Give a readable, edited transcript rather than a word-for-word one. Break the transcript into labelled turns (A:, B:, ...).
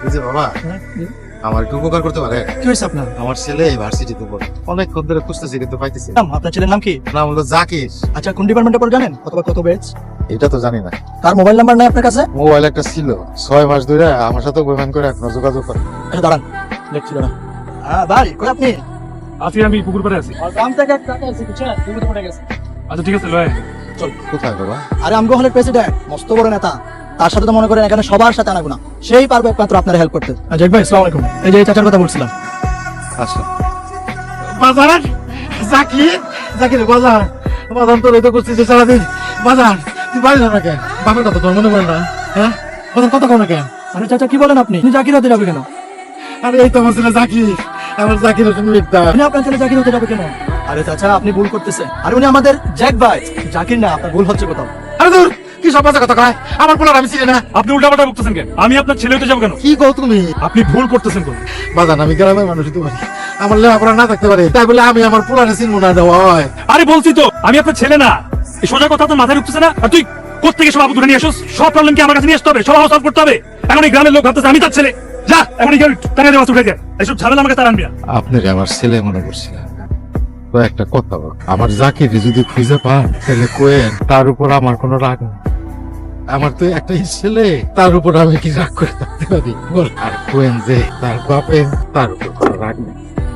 A: বুঝে বাবা আমার একটু উপকার করতে পারে?
B: কি হয়েছে আপনার?
A: আমার ছেলে ভার্সিটিতে পড়ে, অনেকক্ষণ ধরে খুঁজতেছি কিন্তু পাইতেছি না।
B: আপনার ছেলের নাম কি?
A: নাম হলো জাকির।
B: আচ্ছা, কোন ডিপার্টমেন্টে পড়ে জানেন? অথবা কত ব্যাচ?
A: এটা তো জানি না।
B: তার মোবাইল নাম্বার নাই আপনার কাছে?
A: মোবাইল একটা ছিল, 6 মাস ধরে আমার সাথে অভিমান করে এখনো যোগাযোগ করে।
B: আচ্ছা দাঁড়ান, দেখছি দাঁড়ান। হ্যাঁ ভাই, কই আপনি?
C: আছি, আমি পুকুর পাড়ে আছি।
B: গ্রাম থেকে এক টাকা আছে, বুঝছেন? তুমি তো পড়ে গেছে।
C: আচ্ছা ঠিক আছে, লয়।
B: চল।
A: কোথায় বাবা?
B: আরে আমগো হলের প্রেসিডেন্ট, মস্ত বড় নেতা। তার সাথে তো মনে করেন এখানে সবার সাথে আনাগো না, সেই পারবে একমাত্র আপনার হেল্প করতে। জেক ভাই, আসসালামু আলাইকুম। এই যে এই চাচার কথা বলছিলাম।
A: আচ্ছা
D: বাজার জাকির জাকির বাজার বাজার তোর তো করছিস সারাদিন। বাজার তুই বাড়ি যাবে কেন? বাপের কথা তোর মনে পড়ে না? হ্যাঁ, কথা কথা কম না কেন?
B: আরে চাচা, কি বলেন আপনি? আপনি জাকির হতে যাবে কেন?
D: আরে এই তো আমার ছেলে জাকির, আমার জাকির তুমি মিথ্যা।
B: আপনি আপনার ছেলে জাকির হতে যাবে কেন? আরে চাচা, আপনি ভুল করতেছেন। আর উনি আমাদের জ্যাক ভাই, জাকির না। আপনার ভুল হচ্ছে কোথাও।
D: আরে দূর, কি সব বাজে কথা কয়? আমার পোলার আমি চিনি না।
C: আপনি উল্টাপাল্টা বকতেছেন কেন? আমি আপনার ছেলে হতে যাবো কেন?
D: কি কও তুমি?
C: আপনি ভুল করতেছেন কেন?
D: বাজার আমি গ্রামের মানুষ হতে পারি, আমার লেখাপড়া না থাকতে পারে, তাই বলে আমি আমার পোলারে চিনবো না? দেওয়া হয়?
C: আরে বলছি তো, আমি আপনার ছেলে না। এই সোজা কথা তো মাথায় ঢুকতেছে না। আর তুই কোত্থেকে সব আবু ধরে নিয়ে আসোস? সব প্রবলেম কি আমার কাছে নিয়ে আসতে হবে? সব সলভ করতে হবে? এখন এই গ্রামের লোক ভাবতেছে আমি তার ছেলে। যা এখন এই টাকা দেওয়া উঠে যায়। এইসব ঝামেলা আমাকে তার আনবি না।
A: আপনার আমার ছেলে মনে করছিলাম। তো একটা কথা বল, আমার জাকির যদি খুঁজে পান তাহলে কোয়েন তার উপর আমার কোনো রাগ নেই। আমার তো একটাই ছেলে, তার উপর আমি কি রাগ করে থাকতে পারি বল? আর কোয়েন যে তার বাপের, তার উপর কোনো রাগ নেই।